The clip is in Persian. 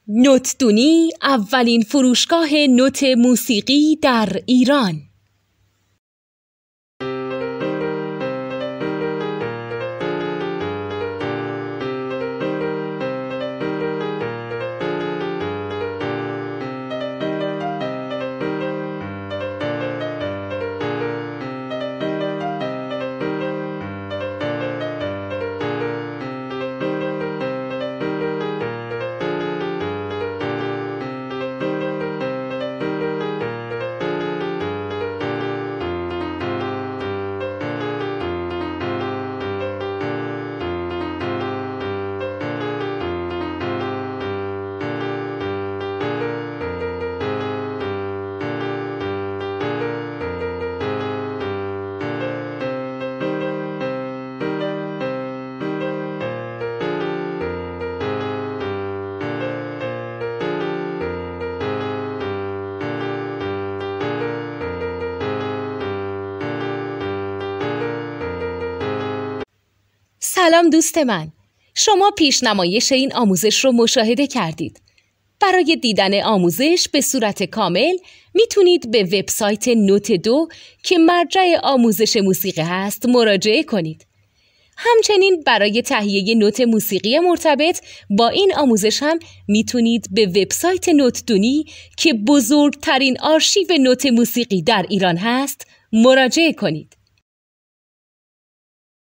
نوتدونی اولین فروشگاه نوت موسیقی در ایران. سلام دوست من، شما پیشنمایش این آموزش رو مشاهده کردید. برای دیدن آموزش به صورت کامل میتونید به وبسایت نوت 2 که مرجع آموزش موسیقی هست مراجعه کنید. همچنین برای تهیه نوت موسیقی مرتبط با این آموزش هم میتونید به وبسایت نوتدونی که بزرگترین آرشیو نوت موسیقی در ایران هست مراجعه کنید.